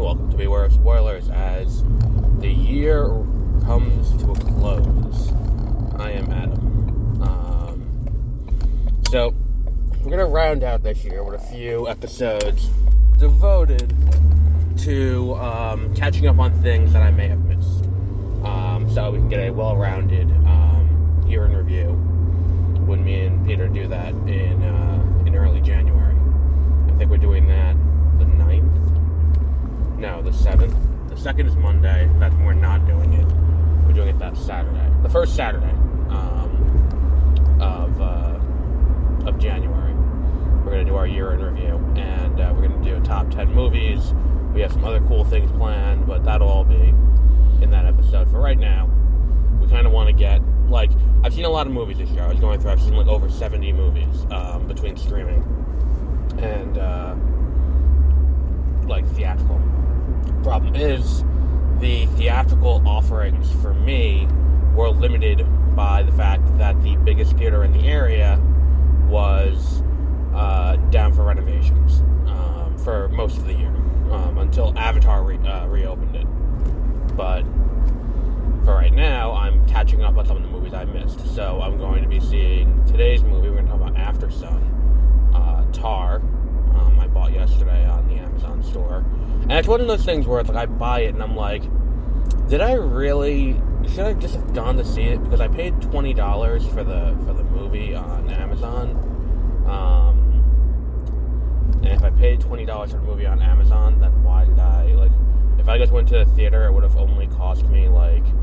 welcome to Beware of Spoilers as the year comes to a close. I am Adam. So, we're going to round out this year with a few episodes devoted to catching up on things that I may have missed. So we can get a well-rounded year in review when me and Peter do that in early January. I think we're doing that the 9th? No, the 7th. The 2nd is Monday. That's when we're not doing it. We're doing it that Saturday. The first Saturday of January. We're going to do our year in review, and we're going to do top 10 movies. We have some other cool things planned, but that'll all be in that episode. For right now, we kind of want to get, I've seen a lot of movies this year. I was going through, I've seen over 70 movies between streaming and theatrical. Problem is, the theatrical offerings for me were limited by the fact that the biggest theater in the area was down for renovations for most of the year until Avatar reopened it. But for right now, I'm catching up on some of the movies I missed. So I'm going to be seeing today's movie. We're going to talk about Aftersun, Tar. I bought yesterday on the Amazon store. And it's one of those things where it's I buy it and I'm like, should I just have gone to see it? Because I paid $20 for the movie on Amazon. And if I paid $20 for the movie on Amazon, then why did I, if I just went to the theater, it would have only cost me, $15,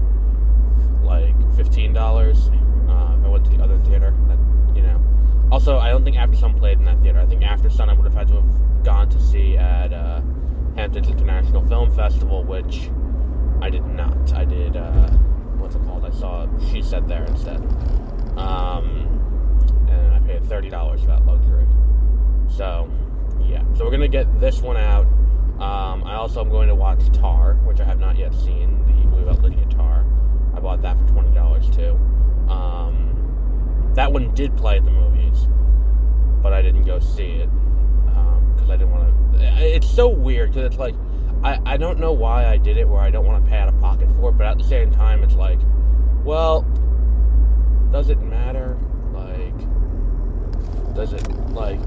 if I went to the other theater, Also, I don't think Aftersun played in that theater. I think Aftersun I would have had to have gone to see at, Hamptons International Film Festival, which I did not. I did, what's it called? I saw She Said There instead. And I paid $30 for that luxury. So, yeah. So we're going to get this one out. I also am going to watch Tar, which I have not yet seen, the movie about Lydia Tar. I bought that for $20 too. That one did play at the movies, but I didn't go see it because I didn't want to. It's so weird because it's I don't know why I did it where I don't want to pay out of pocket for it, but at the same time it's well, does it matter? Does it because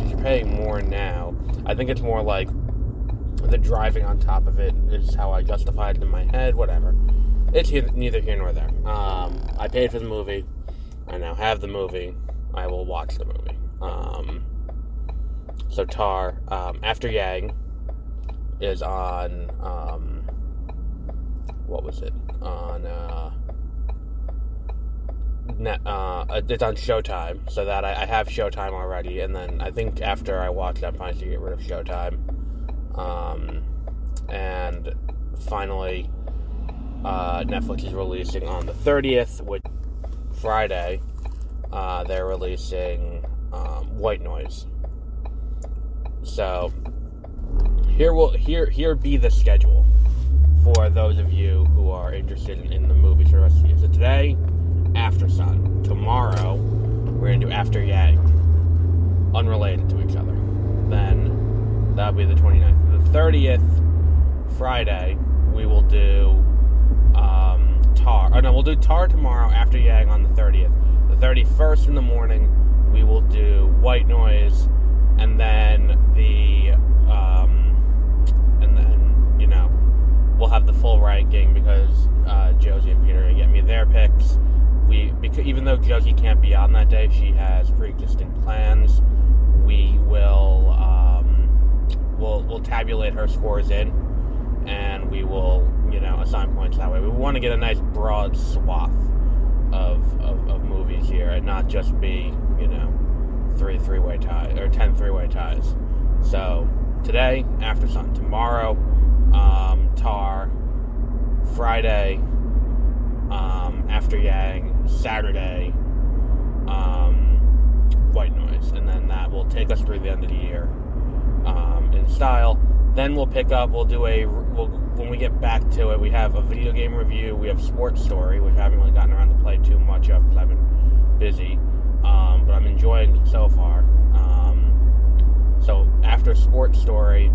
you're paying more now. I think it's more the driving on top of it is how I justified it in my head, whatever. It's neither here nor there. I paid for the movie. I now have the movie. I will watch the movie. So Tar, After Yang is on, what was it? It's on Showtime, so that I have Showtime already, and then I think after I watch it, I'm finally to get rid of Showtime. And finally, Netflix is releasing on the 30th, which Friday, they're releasing White Noise. So here be the schedule for those of you who are interested in the movies for the rest of the year. So today, Aftersun. Tomorrow, we're going to do After Yang, unrelated to each other. Then that'll be the 29th. The 30th, Friday, we will do Tar. Oh no, we'll do Tar tomorrow, After Yang on the 30th. The 31st in the morning, we will do White Noise, and then we'll have the full ranking because Josie and Peter are going to get me their picks. Even though Josie can't be on that day, she has pre-existing plans. We will we'll tabulate her scores in, and we will assign points that way. We want to get a nice broad swath of movies here, and not just be 3 three-way ties or 10 three-way ties. So today, Aftersun. Tomorrow, Tar. Friday, After Yang. Saturday, White Noise, and then that will take us through the end of the year in style. Then we'll pick up. When we get back to it, we have a video game review. We have Sports Story, which I haven't really gotten around to play too much of because I've been busy, but I'm enjoying it so far. So after Sports Story,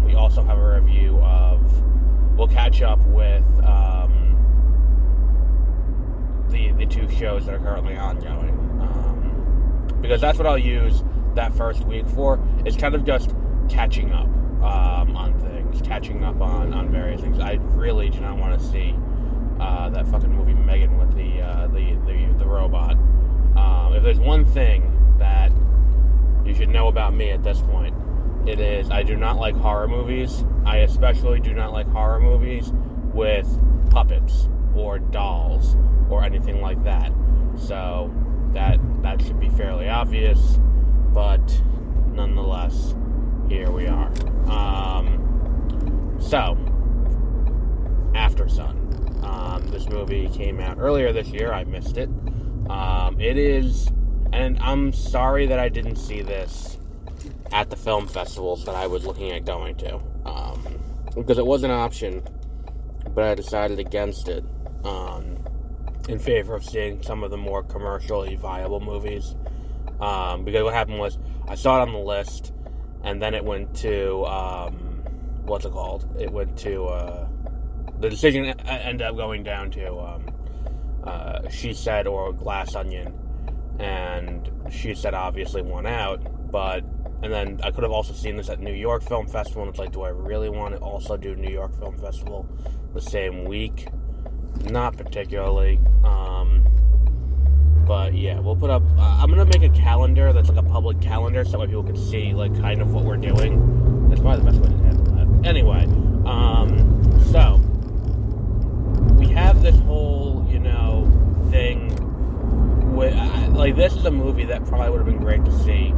We also have a review of... We'll catch up with the two shows that are currently ongoing. Because that's what I'll use that first week for, is kind of just catching up on things, catching up on various things. I really do not want to see that fucking movie Megan with the robot. If there's one thing that you should know about me at this point, it is I do not like horror movies. I especially do not like horror movies with puppets or dolls or anything like that. So that should be fairly obvious, but nonetheless, here we are. So, Aftersun. This movie came out earlier this year. I missed it. It is, and I'm sorry that I didn't see this at the film festivals that I was looking at going to, because it was an option, but I decided against it in favor of seeing some of the more commercially viable movies, because what happened was I saw it on the list, and then it went to what's it called? It went to the decision ended up going down to She Said or Glass Onion, and She Said obviously won out, and then I could have also seen this at New York Film Festival, and it's like, do I really want to also do New York Film Festival the same week? Not particularly. But yeah, we'll put up, I'm going to make a calendar that's like a public calendar so that people can see like kind of what we're doing. That's probably the best way to handle that. Anyway, so we have this whole, thing with, like, this is a movie that probably would have been great to see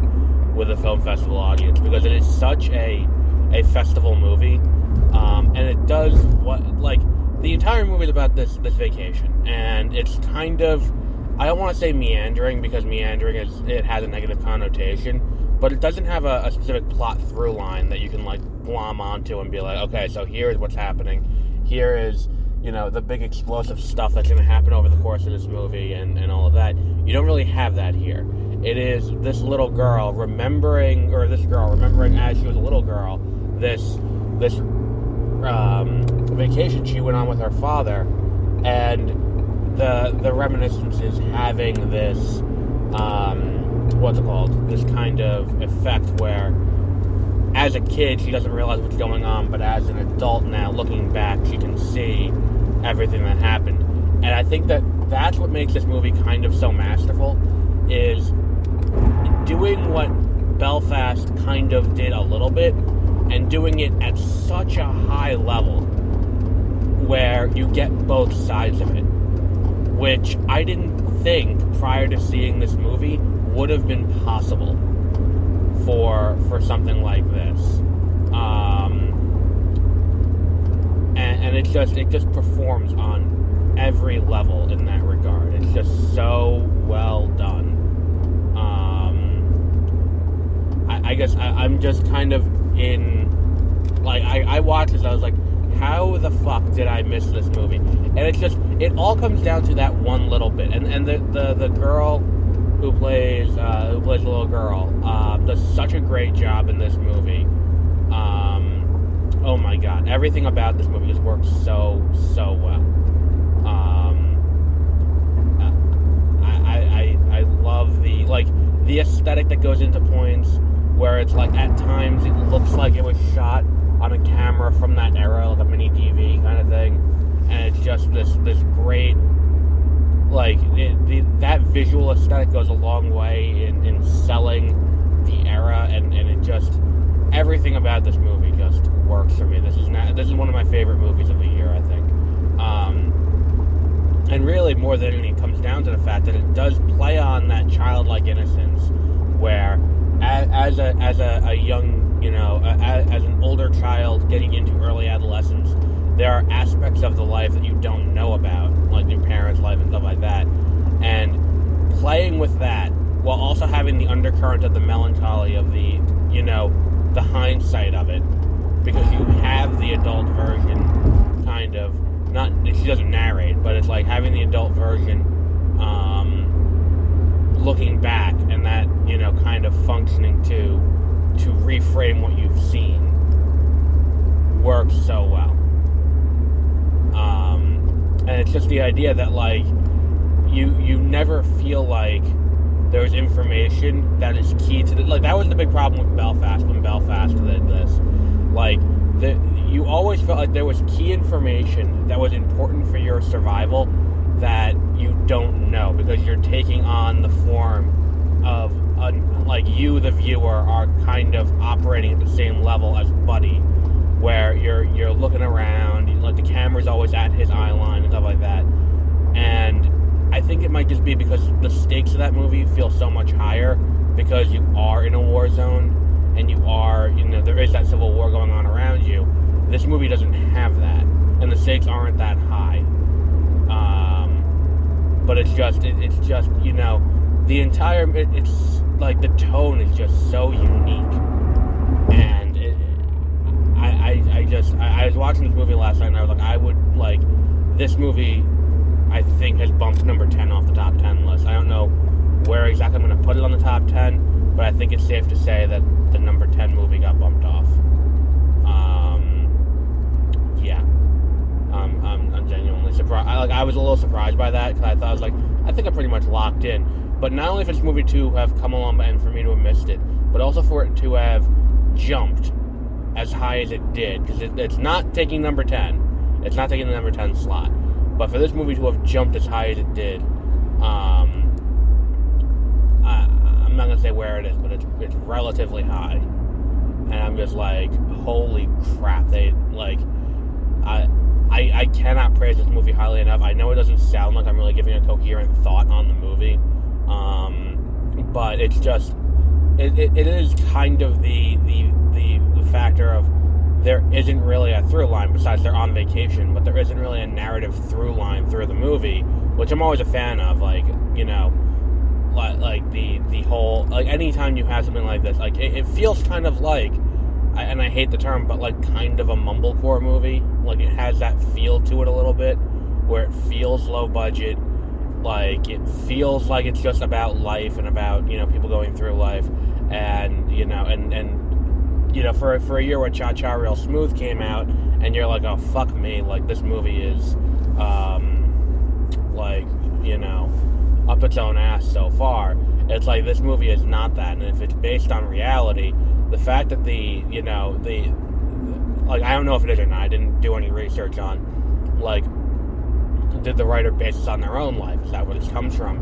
with a film festival audience, because it is such a festival movie, and it does the entire movie is about this vacation, and it's kind of, I don't want to say meandering, because meandering it has a negative connotation, but it doesn't have a specific plot through line that you can like glom onto and be like, okay, so here's what's happening, here is the big explosive stuff that's going to happen over the course of this movie and all of that. You don't really have that here. It is this girl remembering as she was a little girl, this vacation she went on with her father, and the reminiscences having this, this kind of effect where, as a kid, she doesn't realize what's going on, but as an adult now, looking back, she can see everything that happened. And I think that's what makes this movie kind of so masterful, is doing what Belfast kind of did a little bit, and doing it at such a high level where you get both sides of it, which I didn't think prior to seeing this movie would have been possible for something like this. And it just performs on every level in that regard. It's just so well done. I guess I'm just kind of in, I watched this, I was like, how the fuck did I miss this movie? And it all comes down to that one little bit. And the girl who plays the little girl does such a great job in this movie. Oh my god, everything about this movie just works so well. I love the aesthetic that goes into points where it's like, at times it looks like it was shot on a camera from that era, like a mini DV kind of thing, and it's just this great, that visual aesthetic goes a long way in selling the era, and it just, everything about this movie just works for me. This is one of my favorite movies of the year, I think. And really, more than anything, it comes down to the fact that it does play on that childlike innocence, where as a young, as an older child getting into early adolescence, there are aspects of the life that you don't know about, like your parents' life and stuff like that. And playing with that, while also having the undercurrent of the melancholy of the hindsight of it, because you have the adult version, kind of, not, she doesn't narrate, but it's like having the adult version, looking back, and that, kind of functioning to reframe what you've seen. just the idea that, like, you never feel like there's information that is key to like, that was the big problem with Belfast when Belfast did this. Like, you always felt like there was key information that was important for your survival that you don't know, because you're taking on the form of, like, you, the viewer, are kind of operating at the same level as Buddy, where you're looking around, like, the camera's always at his eye line and stuff like that. And I think it might just be because the stakes of that movie feel so much higher, because you are in a war zone, and you are, there is that civil war going on around you. This movie doesn't have that, and the stakes aren't that high. But it's just, the entire, it's like, the tone is just so unique. And I was watching this movie last night, and I was like, this movie, I think, has bumped number 10 off the top 10 list. I don't know where exactly I'm going to put it on the top 10, but I think it's safe to say that the number 10 movie got bumped off. I'm genuinely surprised. I was a little surprised by that, because I thought, I think I'm pretty much locked in. But not only for this movie to have come along and for me to have missed it, but also for it to have jumped as high as it did, because it's not taking number 10. It's not taking the number 10 slot. But for this movie to have jumped as high as it did, I'm not going to say where it is, but it's relatively high. And I'm just like, holy crap. I cannot praise this movie highly enough. I know it doesn't sound like I'm really giving a coherent thought on the movie. But it's just, it is kind of the factor of, there isn't really a through line, besides they're on vacation, but there isn't really a narrative through line through the movie, which I'm always a fan of. Like, like the whole, like, anytime you have something like this, like, it feels kind of like, and I hate the term, but like kind of a mumblecore movie. Like, it has that feel to it a little bit, where it feels low budget. Like, it feels like it's just about life and about, people going through life, and for a year where Cha Cha Real Smooth came out, and you're like, oh, fuck me, like, this movie is, up its own ass so far. It's like, this movie is not that, and if it's based on reality, the fact that I don't know if it is or not, I didn't do any research on, like, did the writer base this on their own life? Is that where this comes from?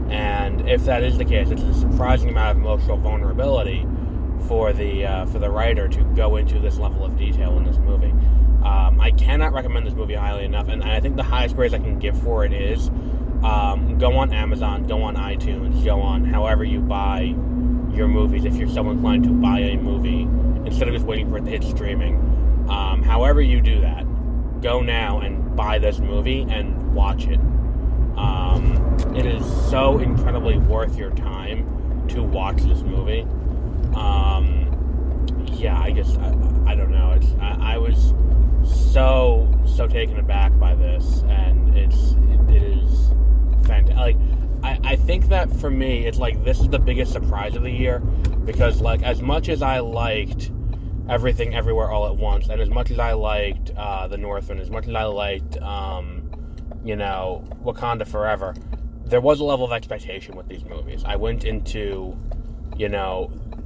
And if that is the case, it's a surprising amount of emotional vulnerability for the writer to go into this level of detail in this movie. I cannot recommend this movie highly enough, and I think the highest praise I can give for it is, go on Amazon, go on iTunes, go on however you buy your movies, if you're so inclined to buy a movie, instead of just waiting for it to hit streaming. However you do that, go now and buy this movie and watch it. It is so incredibly worth your time to watch this movie. I don't know. I was so taken aback by this, and it is fantastic. Like, I think that for me, it's like, this is the biggest surprise of the year, because, like, as much as I liked Everything Everywhere All at Once, and as much as I liked The Northman, as much as I liked Wakanda Forever, there was a level of expectation with these movies. I went into,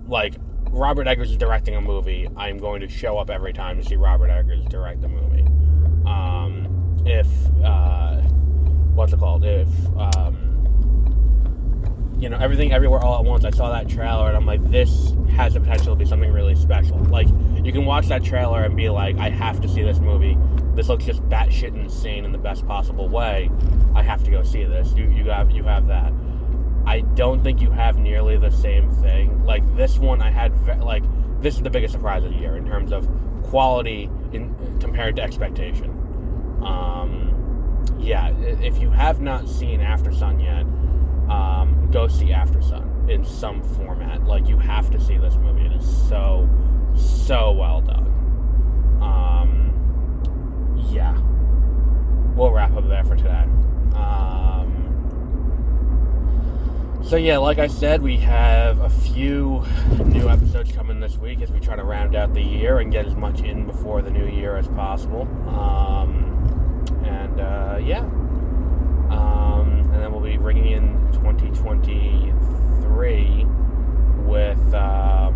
like, Robert Eggers is directing a movie, I'm going to show up every time to see Robert Eggers direct the movie. Everything Everywhere All at Once, I saw that trailer, and I'm like, this has the potential to be something really special. Like, you can watch that trailer and be like, I have to see this movie. This looks just batshit insane in the best possible way. I have to go see this. You have that. I don't think you have nearly the same thing. Like, this one, this is the biggest surprise of the year in terms of quality compared to expectation. If you have not seen Aftersun yet, go see Aftersun in some format. Like, you have to see this movie. It is so well done. We'll wrap up there for today. Like I said, we have a few new episodes coming this week as we try to round out the year and get as much in before the new year as possible. And then we'll be ringing in 2023 with, I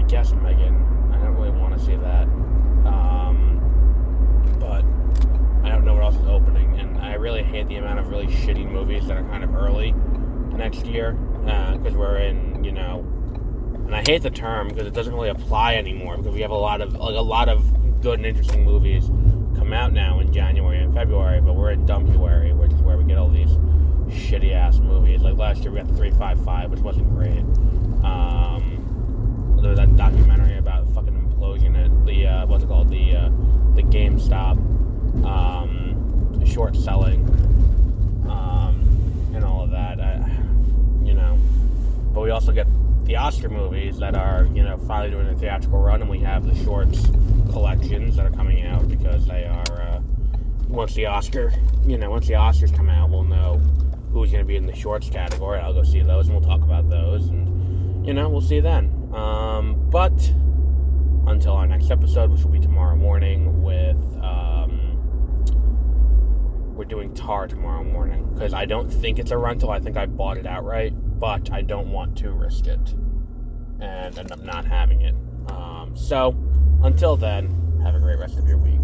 guess, Megan. I don't really want to see that. But I don't know what else is opening. And I really hate the amount of really shitty movies that are kind of early next year. Because we're in, and I hate the term because it doesn't really apply anymore, because we have a lot of good and interesting movies come out now in January and February, but we're in Dumpuary, which is where we get all these shitty ass movies. Like last year we got the 355, which wasn't great. There was that documentary about fucking implosion at the what's it called, the GameStop short selling, and all of that. But we also get the Oscar movies that are, finally doing a theatrical run, and we have the shorts collections that are coming out because they are, once the Oscars come out, we'll know who's going to be in the shorts category. I'll go see those, and we'll talk about those, and, we'll see then. But until our next episode, which will be tomorrow morning with, we're doing Tar tomorrow morning, because I don't think it's a rental. I think I bought it outright, but I don't want to risk it and end up not having it. So, until then, have a great rest of your week.